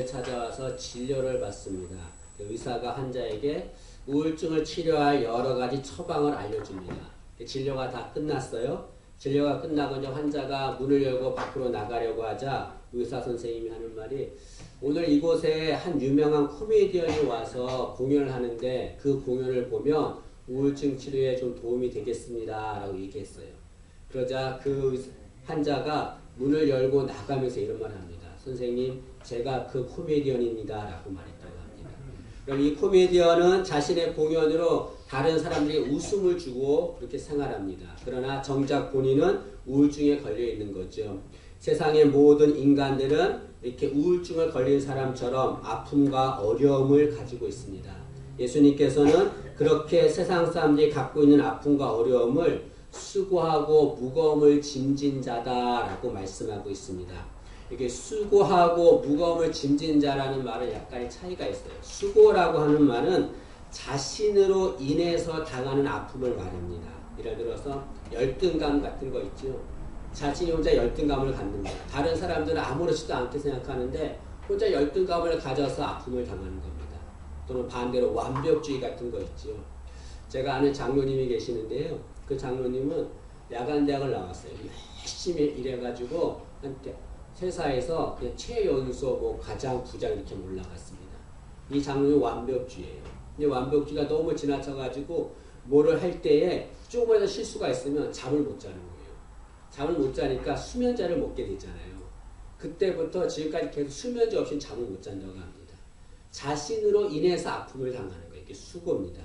찾아와서 진료를 받습니다. 의사가 환자에게 우울증을 치료할 여러 가지 처방을 알려줍니다. 진료가 다 끝났어요. 진료가 끝나고 이제 환자가 문을 열고 밖으로 나가려고 하자 의사 선생님이 하는 말이, 오늘 이곳에 한 유명한 코미디언이 와서 공연을 하는데 그 공연을 보면 우울증 치료에 좀 도움이 되겠습니다 라고 얘기했어요. 그러자 그 환자가 문을 열고 나가면서 이런 말을 합니다. 선생님, 제가 그 코미디언입니다 라고 말했다고 합니다. 그럼 이 코미디언은 자신의 공연으로 다른 사람들에게 웃음을 주고 그렇게 생활합니다. 그러나 정작 본인은 우울증에 걸려 있는 거죠. 세상의 모든 인간들은 이렇게 우울증을 걸린 사람처럼 아픔과 어려움을 가지고 있습니다. 예수님께서는 그렇게 세상 사람들이 갖고 있는 아픔과 어려움을 수고하고 무거움을 짐진 자다라고 말씀하고 있습니다. 이게 수고하고 무거움을 짐진 자라는 말은 약간의 차이가 있어요. 수고라고 하는 말은 자신으로 인해서 당하는 아픔을 말합니다. 예를 들어서 열등감 같은 거 있죠. 자신이 혼자 열등감을 갖는다. 다른 사람들은 아무렇지도 않게 생각하는데 혼자 열등감을 가져서 아픔을 당하는 겁니다. 또는 반대로 완벽주의 같은 거 있죠. 제가 아는 장로님이 계시는데요. 그 장로님은 야간대학을 나왔어요. 열심히 일해가지고 한때 회사에서 그냥 최연소 뭐 과장 부장 이렇게 올라갔습니다. 이 장로님이 완벽주의예요. 근데 완벽주의가 너무 지나쳐가지고 뭐를 할 때에 조금이라도 실수가 있으면 잠을 못 자는 거예요. 잠을 못 자니까 수면제를 먹게 되잖아요. 그때부터 지금까지 계속 수면제 없이는 잠을 못 잔다고 합니다. 자신으로 인해서 아픔을 당하는 거예요. 이게 수고입니다.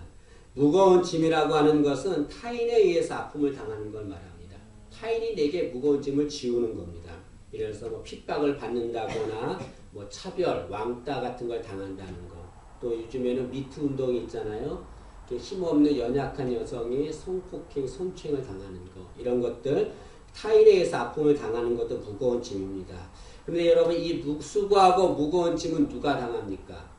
무거운 짐이라고 하는 것은 타인에 의해서 아픔을 당하는 걸 말합니다. 타인이 내게 무거운 짐을 지우는 겁니다. 예를 들어서 뭐 핍박을 받는다거나 뭐 차별, 왕따 같은 걸 당한다는 거. 또 요즘에는 미투 운동이 있잖아요. 힘없는 연약한 여성이 성폭행, 성추행을 당하는 거. 이런 것들 타인에 의해서 아픔을 당하는 것도 무거운 짐입니다. 그런데 여러분, 이 수고하고 무거운 짐은 누가 당합니까?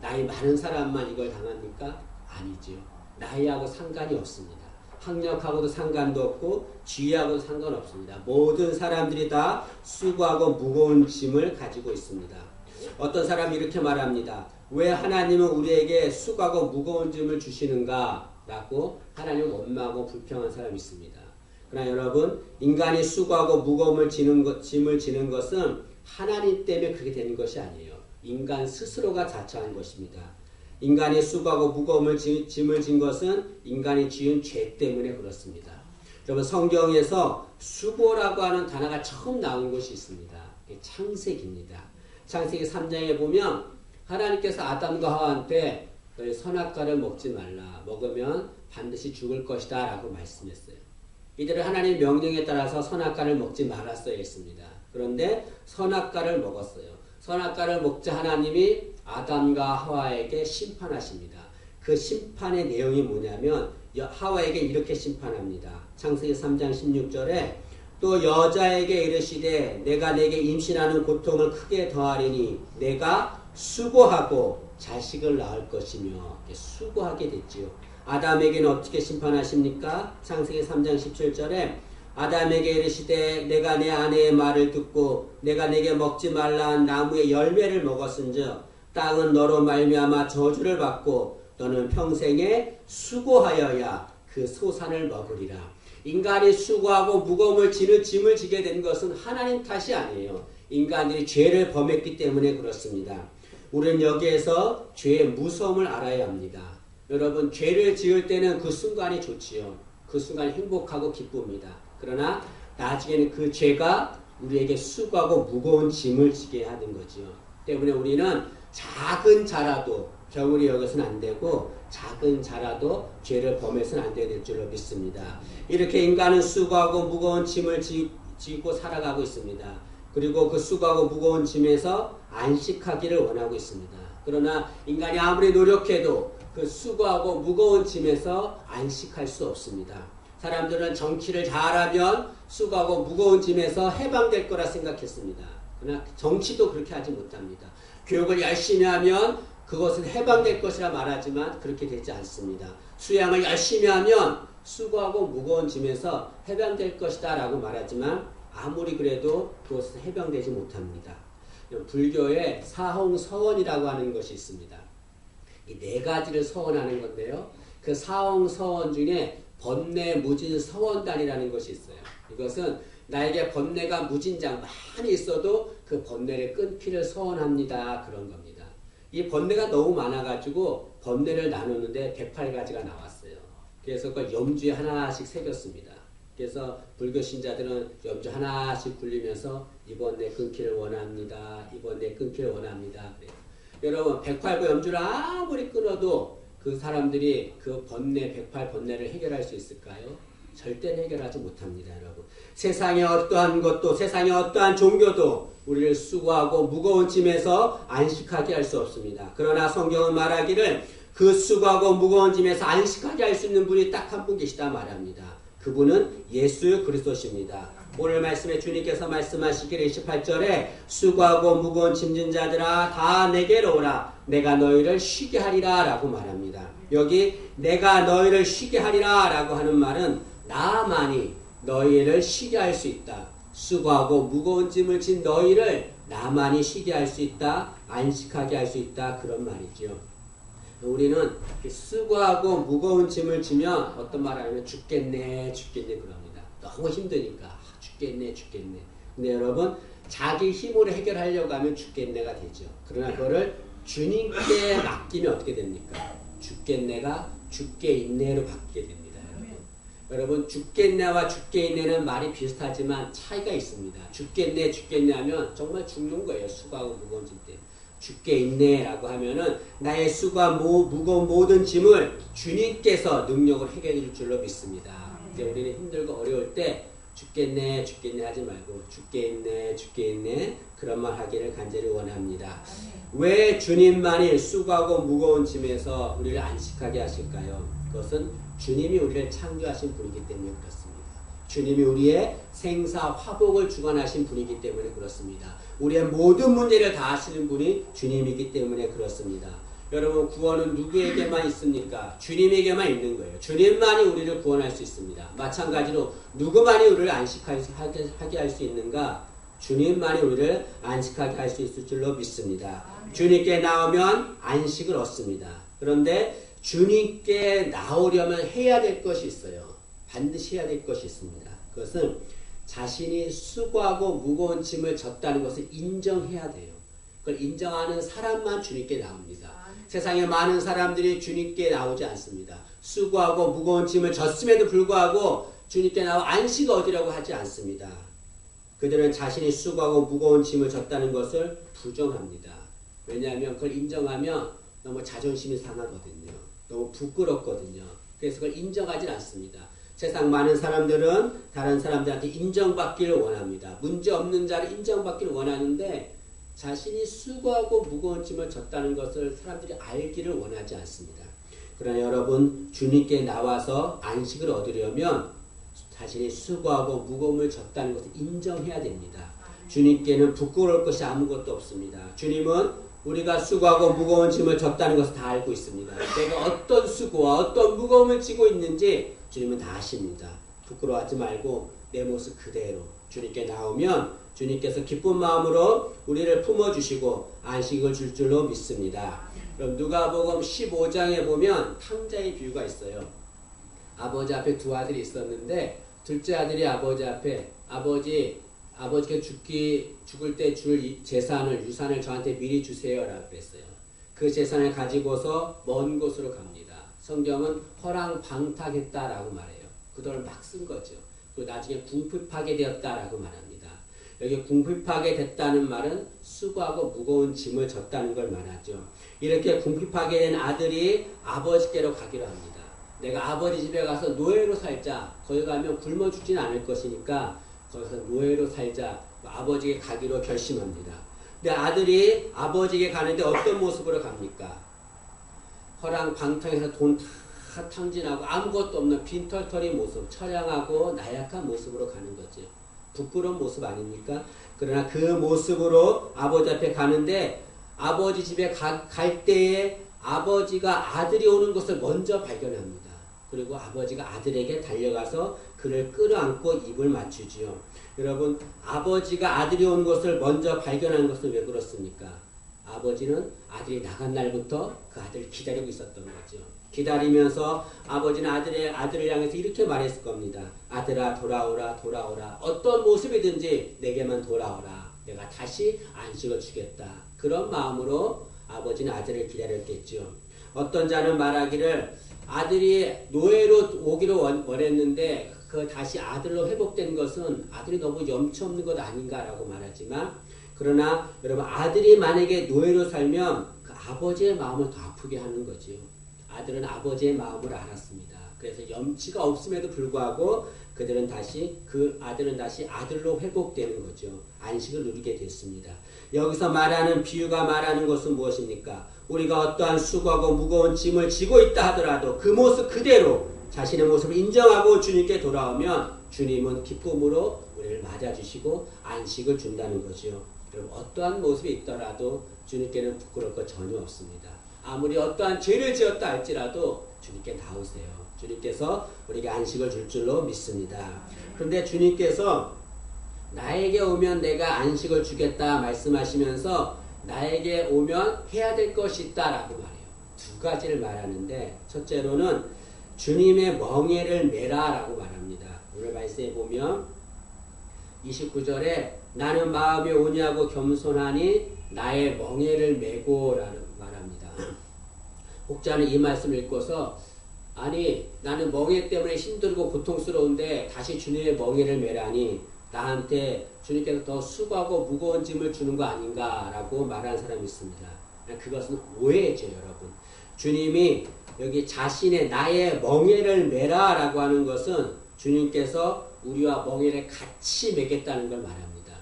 나이 많은 사람만 이걸 당합니까? 아니죠. 나이하고 상관이 없습니다. 학력하고도 상관도 없고 지위하고도 상관없습니다. 모든 사람들이 다 수고하고 무거운 짐을 가지고 있습니다. 어떤 사람이 이렇게 말합니다. 왜 하나님은 우리에게 수고하고 무거운 짐을 주시는가? 라고 하나님은 원망하고 불평한 사람이 있습니다. 그러나 여러분, 인간이 수고하고 무거움을 짐을 지는 것은 하나님 때문에 그렇게 되는 것이 아니에요. 인간 스스로가 자처한 것입니다. 인간이 수고하고 무거움을 짐을 진 것은 인간이 지은 죄 때문에 그렇습니다. 여러분, 성경에서 수고라고 하는 단어가 처음 나온 것이 있습니다. 창세기입니다. 창세기 3장에 보면 하나님께서 아담과 하와한테 너희 선악과를 먹지 말라. 먹으면 반드시 죽을 것이다 라고 말씀했어요. 이들은 하나님의 명령에 따라서 선악과를 먹지 말았어야 했습니다. 그런데 선악과를 먹었어요. 선악과를 먹자 하나님이 아담과 하와에게 심판하십니다. 그 심판의 내용이 뭐냐면 하와에게 이렇게 심판합니다. 창세기 3장 16절에 또 여자에게 이르시되 내가 내게 임신하는 고통을 크게 더하리니 내가 수고하고 자식을 낳을 것이며, 수고하게 됐지요. 아담에게는 어떻게 심판하십니까? 창세기 3장 17절에 아담에게 이르시되 내가 내 아내의 말을 듣고 내가 내게 먹지 말라 한 나무의 열매를 먹었은즉 땅은 너로 말미암아 저주를 받고 너는 평생에 수고하여야 그 소산을 먹으리라. 인간이 수고하고 무거움을 지는 짐을 지게 된 것은 하나님 탓이 아니에요. 인간들이 죄를 범했기 때문에 그렇습니다. 우리는 여기에서 죄의 무서움을 알아야 합니다. 여러분, 죄를 지을 때는 그 순간이 좋지요. 그 순간이 행복하고 기쁩니다. 그러나 나중에는 그 죄가 우리에게 수고하고 무거운 짐을 지게 하는 거지요. 때문에 우리는 작은 자라도 겨울이 여기서는 안 되고 작은 자라도 죄를 범해서는 안 될 줄로 믿습니다. 이렇게 인간은 수고하고 무거운 짐을 지고 살아가고 있습니다. 그리고 그 수고하고 무거운 짐에서 안식하기를 원하고 있습니다. 그러나 인간이 아무리 노력해도 그 수고하고 무거운 짐에서 안식할 수 없습니다. 사람들은 정치를 잘하면 수고하고 무거운 짐에서 해방될 거라 생각했습니다. 그러나 정치도 그렇게 하지 못합니다. 교육을 열심히 하면 그것은 해방될 것이라 말하지만 그렇게 되지 않습니다. 수양을 열심히 하면 수고하고 무거운 짐에서 해방될 것이다 라고 말하지만 아무리 그래도 그것은 해방되지 못합니다. 불교에 사홍서원이라고 하는 것이 있습니다. 이 네 가지를 서원하는 건데요. 그 사홍서원 중에 번뇌무진서원단이라는 것이 있어요. 이것은 나에게 번뇌가 무진장 많이 있어도 그 번뇌를 끊기를 서원합니다. 그런 겁니다. 이 번뇌가 너무 많아가지고 번뇌를 나누는데 108가지가 나왔어요. 그래서 그걸 염주에 하나씩 새겼습니다. 그래서 불교 신자들은 염주 하나씩 굴리면서 이 번뇌 끊기를 원합니다. 이 번뇌 끊기를 원합니다. 그래요. 여러분 108번 염주를 아무리 끊어도 그 사람들이 그 번뇌 108 번뇌를 해결할 수 있을까요? 절대 해결하지 못합니다. 여러분. 세상의 어떠한 것도 세상의 어떠한 종교도 우리를 수고하고 무거운 짐에서 안식하게 할 수 없습니다. 그러나 성경은 말하기를 그 수고하고 무거운 짐에서 안식하게 할 수 있는 분이 딱 한 분 계시다 말합니다. 그분은 예수 그리스도십니다. 오늘 말씀에 주님께서 말씀하시기를 28절에 수고하고 무거운 짐진 자들아 다 내게로 오라 내가 너희를 쉬게 하리라 라고 말합니다. 여기 내가 너희를 쉬게 하리라 라고 하는 말은 나만이 너희를 쉬게 할 수 있다. 수고하고 무거운 짐을 진 너희를 나만이 쉬게 할 수 있다. 안식하게 할 수 있다. 그런 말이죠. 우리는 수고하고 무거운 짐을 지면 어떤 말 하냐면 죽겠네 그럽니다. 너무 힘드니까 죽겠네. 근데 여러분 자기 힘으로 해결하려고 하면 죽겠네가 되죠. 그러나 그거를 주님께 맡기면 어떻게 됩니까? 죽겠네가 죽게 있네로 바뀌게 됩니다. 여러분 죽겠네와 죽게 있네는 말이 비슷하지만 차이가 있습니다. 죽겠네 하면 정말 죽는 거예요. 수고하고 무거운 짐 때문에. 죽게 있네라고 하면은 나의 수고와 무거운 모든 짐을 주님께서 능력을 해결해 줄 줄로 믿습니다. 이제 우리는 힘들고 어려울 때 죽겠네 하지 말고 죽게 있네 그런 말 하기를 간절히 원합니다. 왜 주님만이 수고하고 무거운 짐에서 우리를 안식하게 하실까요? 그것은 주님이 우리를 창조하신 분이기 때문에 그렇습니다. 주님이 우리의 생사 화복을 주관하신 분이기 때문에 그렇습니다. 우리의 모든 문제를 다 아시는 분이 주님이기 때문에 그렇습니다. 여러분 구원은 누구에게만 있습니까? 주님에게만 있는 거예요. 주님만이 우리를 구원할 수 있습니다. 마찬가지로 누구만이 우리를 안식하게 할 수 있는가? 주님만이 우리를 안식하게 할 수 있을 줄로 믿습니다. 주님께 나오면 안식을 얻습니다. 그런데 주님께 나오려면 해야 될 것이 있어요. 반드시 해야 될 것이 있습니다. 그것은 자신이 수고하고 무거운 짐을 졌다는 것을 인정해야 돼요. 그걸 인정하는 사람만 주님께 나옵니다. 세상에 많은 사람들이 주님께 나오지 않습니다. 수고하고 무거운 짐을 졌음에도 불구하고 주님께 나와 안식을 얻으려고 하지 않습니다. 그들은 자신이 수고하고 무거운 짐을 졌다는 것을 부정합니다. 왜냐하면 그걸 인정하면 너무 자존심이 상하거든요. 너무 부끄럽거든요. 그래서 그걸 인정하지 않습니다. 세상 많은 사람들은 다른 사람들한테 인정받기를 원합니다. 문제없는 자를 인정받기를 원하는데 자신이 수고하고 무거운 짐을 졌다는 것을 사람들이 알기를 원하지 않습니다. 그러나 여러분 주님께 나와서 안식을 얻으려면 자신이 수고하고 무거움을 졌다는 것을 인정해야 됩니다. 주님께는 부끄러울 것이 아무것도 없습니다. 주님은 우리가 수고하고 무거운 짐을 졌다는 것을 다 알고 있습니다. 내가 어떤 수고와 어떤 무거움을 지고 있는지 주님은 다 아십니다. 부끄러워하지 말고 내 모습 그대로 주님께 나오면 주님께서 기쁜 마음으로 우리를 품어주시고 안식을 줄 줄로 믿습니다. 그럼 누가복음 15장에 보면 탕자의 비유가 있어요. 아버지 앞에 두 아들이 있었는데 둘째 아들이 아버지 앞에 아버지가 죽을 때 줄 유산을 저한테 미리 주세요 라고 그랬어요. 그 재산을 가지고서 먼 곳으로 갑니다. 성경은 허랑방탕했다라고 말해요. 그 돈을 막 쓴 거죠. 그리고 나중에 궁핍하게 되었다라고 말합니다. 여기 궁핍하게 됐다는 말은 수고하고 무거운 짐을 졌다는 걸 말하죠. 이렇게 궁핍하게 된 아들이 아버지께로 가기로 합니다. 내가 아버지 집에 가서 노예로 살자. 거기 가면 굶어 죽지는 않을 것이니까 거기서 노예로 살자. 아버지에게 가기로 결심합니다. 근데 아들이 아버지에게 가는데 어떤 모습으로 갑니까? 허랑방탕해서 돈 다 탕진하고 아무것도 없는 빈털터리 모습, 처량하고 나약한 모습으로 가는 거죠. 부끄러운 모습 아닙니까? 그러나 그 모습으로 아버지 앞에 가는데 아버지 집에 갈 때에 아버지가 아들이 오는 것을 먼저 발견합니다. 그리고 아버지가 아들에게 달려가서 그를 끌어안고 입을 맞추지요. 여러분, 아버지가 아들이 온 것을 먼저 발견한 것은 왜 그렇습니까? 아버지는 아들이 나간 날부터 그 아들을 기다리고 있었던 거죠. 기다리면서 아버지는 아들을 향해서 이렇게 말했을 겁니다. 아들아, 돌아오라, 돌아오라. 어떤 모습이든지 내게만 돌아오라. 내가 다시 안식을 주겠다. 그런 마음으로 아버지는 아들을 기다렸겠죠. 어떤 자는 말하기를 아들이 노예로 오기를 원했는데 그 다시 아들로 회복된 것은 아들이 너무 염치 없는 것 아닌가라고 말하지만, 그러나 여러분, 아들이 만약에 노예로 살면 그 아버지의 마음을 더 아프게 하는 거지요. 아들은 아버지의 마음을 알았습니다. 그래서 염치가 없음에도 불구하고 그 아들은 다시 아들로 회복되는 거죠. 안식을 누리게 됐습니다. 여기서 말하는 비유가 말하는 것은 무엇입니까? 우리가 어떠한 수고하고 무거운 짐을 지고 있다 하더라도 그 모습 그대로 자신의 모습을 인정하고 주님께 돌아오면 주님은 기쁨으로 우리를 맞아주시고 안식을 준다는 거죠. 여러분, 어떠한 모습이 있더라도 주님께는 부끄러울 것 전혀 없습니다. 아무리 어떠한 죄를 지었다 할지라도 주님께 나오세요. 주님께서 우리에게 안식을 줄 줄로 믿습니다. 그런데 주님께서 나에게 오면 내가 안식을 주겠다 말씀하시면서 나에게 오면 해야 될 것이 있다라고 말해요. 두 가지를 말하는데, 첫째로는 주님의 멍에를 메라라고 말합니다. 오늘 말씀에 보면 29절에 나는 마음이 온유하고 겸손하니 나의 멍에를 메고라는 말합니다. 혹자는 이 말씀을 읽고서 아니, 나는 멍에 때문에 힘들고 고통스러운데 다시 주님의 멍에를 메라니 나한테 주님께서 더 수고하고 무거운 짐을 주는 거 아닌가라고 말하는 사람이 있습니다. 그것은 오해죠, 여러분. 주님이 여기 자신의 나의 멍에를 메라라고 하는 것은 주님께서 우리와 멍에를 같이 매겠다는 걸 말합니다.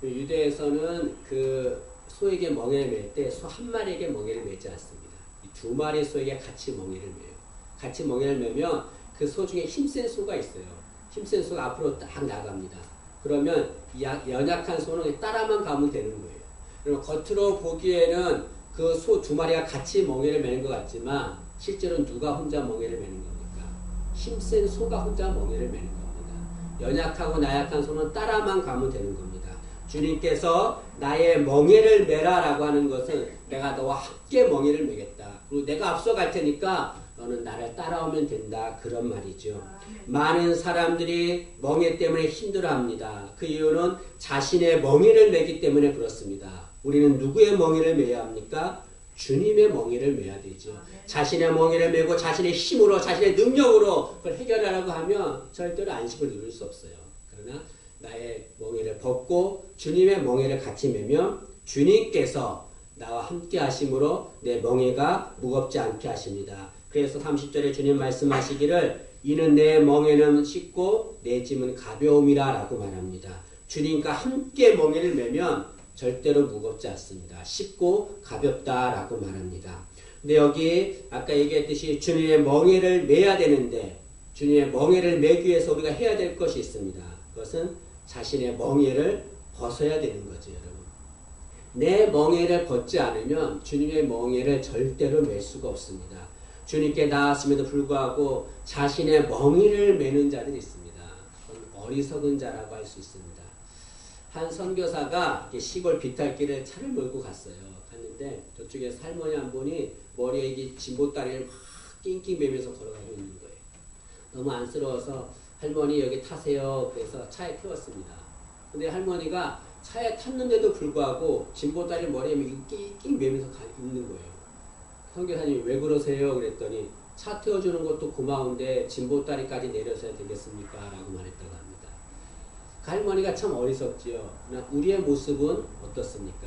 유대에서는 그 소에게 멍에를 맬 때 소 한 마리에게 멍에를 매지 않습니다. 두 마리 소에게 같이 멍에를 매요. 같이 멍에를 매면 그 소 중에 힘센 소가 있어요. 힘센 소가 앞으로 딱 나갑니다. 그러면 연약한 소는 따라만 가면 되는 거예요. 그리고 겉으로 보기에는 그 소 두 마리가 같이 멍에를 매는 것 같지만 실제로는 누가 혼자 멍에를 매는 겁니까? 힘센 소가 혼자 멍에를 매는 겁니다. 연약하고 나약한 소는 따라만 가면 되는 겁니다. 주님께서 나의 멍에를 메라라고 하는 것은 내가 너와 함께 멍에를 메겠다. 그리고 내가 앞서 갈 테니까 너는 나를 따라오면 된다. 그런 말이죠. 많은 사람들이 멍에 때문에 힘들어합니다. 그 이유는 자신의 멍에를 메기 때문에 그렇습니다. 우리는 누구의 멍에를 메야 합니까? 주님의 멍에를 메야 되죠. 자신의 멍에를 메고 자신의 힘으로 자신의 능력으로 그걸 해결하라고 하면 절대로 안식을 누릴 수 없어요. 그러나 나의 멍에를 벗고 주님의 멍에를 같이 메면 주님께서 나와 함께 하심으로 내 멍에가 무겁지 않게 하십니다. 그래서 30절에 주님 말씀하시기를 이는 내 멍에는 쉽고 내 짐은 가벼움이라 라고 말합니다. 주님과 함께 멍에를 메면 절대로 무겁지 않습니다. 쉽고 가볍다라고 말합니다. 근데 여기 아까 얘기했듯이 주님의 멍에를 메야 되는데 주님의 멍에를 메기 위해서 우리가 해야 될 것이 있습니다. 그것은 자신의 멍에를 벗어야 되는 거죠, 여러분. 내 멍에를 벗지 않으면 주님의 멍에를 절대로 맬 수가 없습니다. 주님께 나왔음에도 불구하고 자신의 멍에를 매는 자들이 있습니다. 어리석은 자라고 할 수 있습니다. 한 선교사가 시골 비탈길을 차를 몰고 갔어요. 갔는데 저쪽에서 할머니 한 분이 머리에 이 진보다리를 막 낑낑 매면서 걸어가고 있는 거예요. 너무 안쓰러워서 할머니 여기 타세요. 그래서 차에 태웠습니다. 근데 할머니가 차에 탔는데도 불구하고 진보다리 머리에 낑낑 매면서 있는 거예요. 선교사님이 왜 그러세요? 그랬더니 차 태워주는 것도 고마운데 진보다리까지 내려서야 되겠습니까? 라고 말했다고 합니다. 그 할머니가 참 어리석지요. 우리의 모습은 어떻습니까?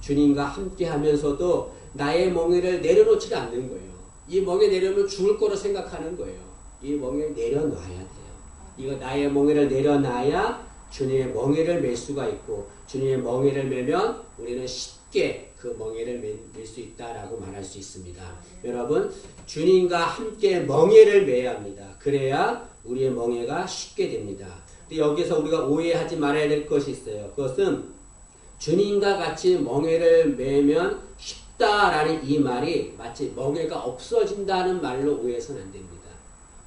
주님과 함께 하면서도 나의 멍에를 내려놓지 않는 거예요. 이 멍에 내려면 죽을 거로 생각하는 거예요. 이 멍에를 내려놔야 돼요. 이거 나의 멍에를 내려놔야 주님의 멍에를 맬 수가 있고 주님의 멍에를 매면 우리는 쉽게 그 멍에를 맬 수 있다라고 말할 수 있습니다. 여러분, 주님과 함께 멍에를 매야 합니다. 그래야 우리의 멍에가 쉽게 됩니다. 근데 여기서 우리가 오해하지 말아야 될 것이 있어요. 그것은 주님과 같이 멍에를 매면 쉽다라는 이 말이 마치 멍에가 없어진다는 말로 오해해서는 안 됩니다.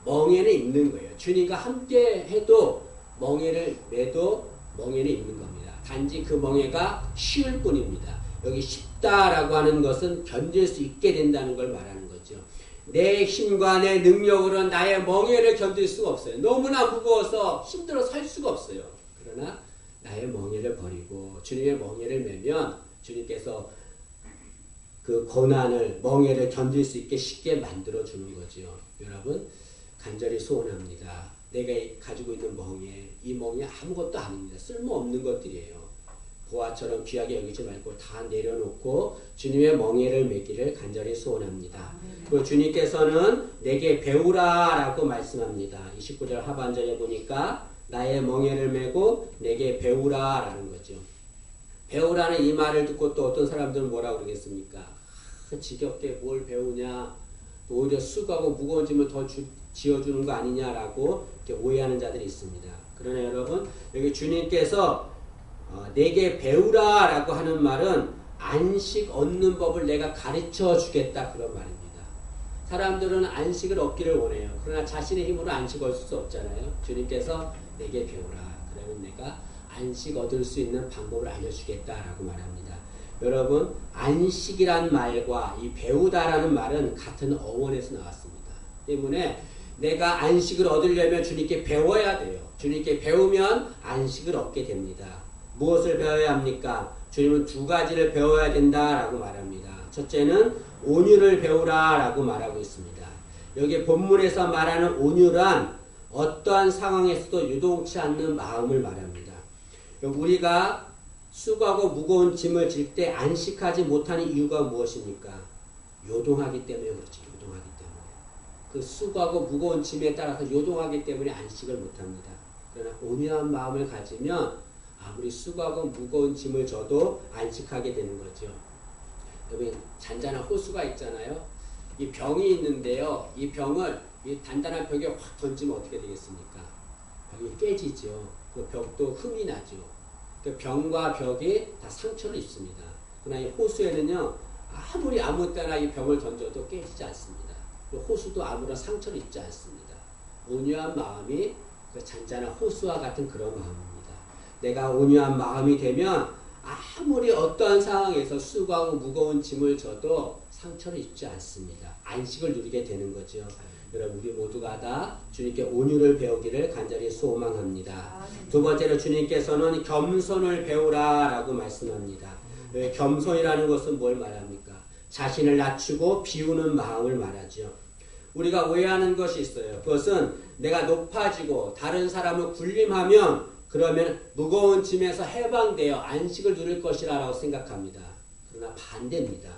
멍에는 있는 거예요. 주님과 함께 해도 멍에를 매도 멍에는 있는 겁니다. 단지 그 멍에가 쉬울 뿐입니다. 여기 쉽다라고 하는 것은 견딜 수 있게 된다는 걸 말하는 거죠. 내 힘과 내 능력으로 나의 멍에를 견딜 수가 없어요. 너무나 무거워서 힘들어 살 수가 없어요. 그러나 나의 멍에를 버리고 주님의 멍에를 매면 주님께서 그 고난을 멍에를 견딜 수 있게 쉽게 만들어 주는 거죠. 여러분 간절히 소원합니다. 내가 가지고 있는 멍에, 이 멍에 아무것도 아닙니다. 쓸모없는 것들이에요. 보화처럼 귀하게 여기지 말고 다 내려놓고 주님의 멍에를 매기를 간절히 소원합니다. 그리고 주님께서는 내게 배우라 라고 말씀합니다. 29절 하반절에 보니까 나의 멍에를 메고 내게 배우라 라는 거죠. 배우라는 이 말을 듣고 또 어떤 사람들은 뭐라고 그러겠습니까? 지겹게 뭘 배우냐, 오히려 수고하고 무거운 짐을 더 지어주는 거 아니냐라고 이렇게 오해하는 자들이 있습니다. 그러나 여러분 여기 주님께서 내게 배우라 라고 하는 말은 안식 얻는 법을 내가 가르쳐 주겠다 그런 말입니다. 사람들은 안식을 얻기를 원해요. 그러나 자신의 힘으로 안식 얻을 수 없잖아요. 주님께서 내게 배우라. 그러면 내가 안식 얻을 수 있는 방법을 알려주겠다라고 말합니다. 여러분 안식이란 말과 이 배우다라는 말은 같은 어원에서 나왔습니다. 때문에 내가 안식을 얻으려면 주님께 배워야 돼요. 주님께 배우면 안식을 얻게 됩니다. 무엇을 배워야 합니까? 주님은 두 가지를 배워야 된다라고 말합니다. 첫째는 온유를 배우라라고 말하고 있습니다. 여기 본문에서 말하는 온유란 어떠한 상황에서도 유동치 않는 마음을 말합니다. 우리가 수고하고 무거운 짐을 질 때 안식하지 못하는 이유가 무엇입니까? 요동하기 때문에 그렇죠. 요동하기 때문에. 그 수고하고 무거운 짐에 따라서 요동하기 때문에 안식을 못합니다. 그러나 온유한 마음을 가지면 아무리 수고하고 무거운 짐을 져도 안식하게 되는 거죠. 여러분 잔잔한 호수가 있잖아요. 이 병이 있는데요. 이 병을 이 단단한 벽에 확 던지면 어떻게 되겠습니까? 벽이 깨지죠. 그 벽도 흠이 나죠. 그 병과 벽이 다 상처를 입습니다. 그러나 이 호수에는요. 아무리 아무 때나 이 병을 던져도 깨지지 않습니다. 그 호수도 아무런 상처를 입지 않습니다. 온유한 마음이 그 잔잔한 호수와 같은 그런 마음입니다. 내가 온유한 마음이 되면 아무리 어떠한 상황에서 수고하고 무거운 짐을 져도 상처를 입지 않습니다. 안식을 누리게 되는 거죠. 여러분 우리 모두가 다 주님께 온유를 배우기를 간절히 소망합니다. 두 번째로 주님께서는 겸손을 배우라 라고 말씀합니다. 겸손이라는 것은 뭘 말합니까? 자신을 낮추고 비우는 마음을 말하죠. 우리가 오해하는 것이 있어요. 그것은 내가 높아지고 다른 사람을 군림하면 그러면 무거운 짐에서 해방되어 안식을 누릴 것이라고 생각합니다. 그러나 반대입니다.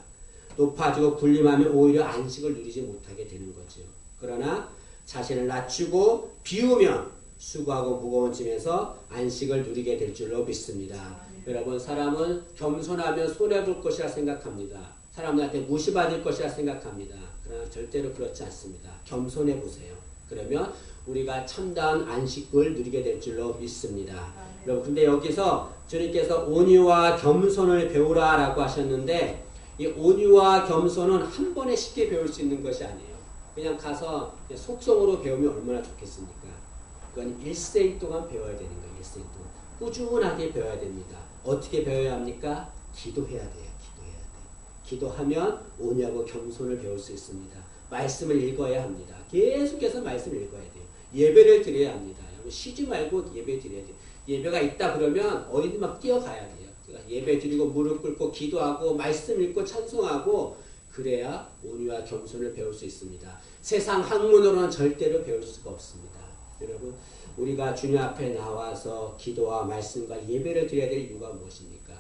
높아지고 군림하면 오히려 안식을 누리지 못하게 되는 거죠. 그러나 자신을 낮추고 비우면 수고하고 무거운 짐에서 안식을 누리게 될 줄로 믿습니다. 여러분 사람은 겸손하면 손해볼 것이라 생각합니다. 사람들한테 무시받을 것이라 생각합니다. 그러나 절대로 그렇지 않습니다. 겸손해 보세요. 그러면 우리가 참다운 안식을 누리게 될 줄로 믿습니다. 여러분 근데 여기서 주님께서 온유와 겸손을 배우라 라고 하셨는데 이 온유와 겸손은 한 번에 쉽게 배울 수 있는 것이 아니에요. 그냥 가서 그냥 속성으로 배우면 얼마나 좋겠습니까? 그건 일생 동안 배워야 되는 거예요. 일생 동안. 꾸준하게 배워야 됩니다. 어떻게 배워야 합니까? 기도해야 돼요. 기도해야 돼요. 기도하면 온유하고 겸손을 배울 수 있습니다. 말씀을 읽어야 합니다. 계속해서 말씀을 읽어야 돼요. 예배를 드려야 합니다. 여러분 쉬지 말고 예배 드려야 돼요. 예배가 있다 그러면 어디든 막 뛰어가야 돼요. 그러니까 예배 드리고 무릎 꿇고 기도하고 말씀 읽고 찬송하고 그래야 온유와 겸손을 배울 수 있습니다. 세상 학문으로는 절대로 배울 수가 없습니다. 여러분 우리가 주님 앞에 나와서 기도와 말씀과 예배를 드려야 될 이유가 무엇입니까?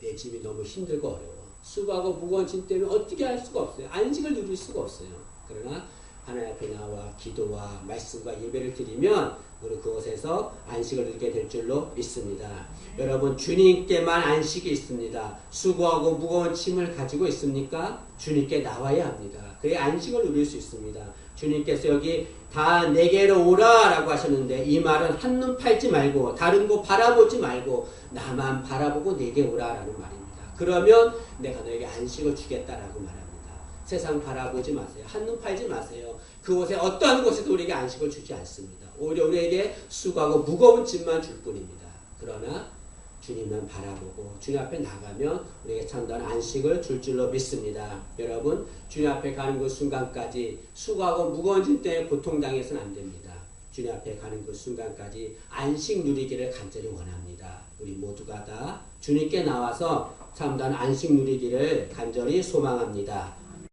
내 짐이 너무 힘들고 어려워. 수고하고 무거운 짐 때문에 어떻게 할 수가 없어요. 안식을 누릴 수가 없어요. 그러나 하나님 앞에 나와 기도와 말씀과 예배를 드리면 우리 그곳에서 안식을 누리게 될 줄로 믿습니다. 여러분 주님께만 안식이 있습니다. 수고하고 무거운 짐을 가지고 있습니까? 주님께 나와야 합니다. 그래야 안식을 누릴 수 있습니다. 주님께서 여기 다 내게로 오라 라고 하셨는데 이 말은 한눈 팔지 말고 다른 곳 바라보지 말고 나만 바라보고 내게 오라 라는 말입니다. 그러면 내가 너에게 안식을 주겠다라고 말합니다. 세상 바라보지 마세요. 한눈 팔지 마세요. 그곳에 어떠한 곳에도 우리에게 안식을 주지 않습니다. 오히려 우리에게 수고하고 무거운 짐만 줄 뿐입니다. 그러나 주님만 바라보고 주님 앞에 나가면 우리에게 참다운 안식을 줄 줄로 믿습니다. 여러분, 주님 앞에 가는 그 순간까지 수고하고 무거운 짐 때문에 고통당해서는 안 됩니다. 주님 앞에 가는 그 순간까지 안식 누리기를 간절히 원합니다. 우리 모두가 다 주님께 나와서 참다운 안식 누리기를 간절히 소망합니다.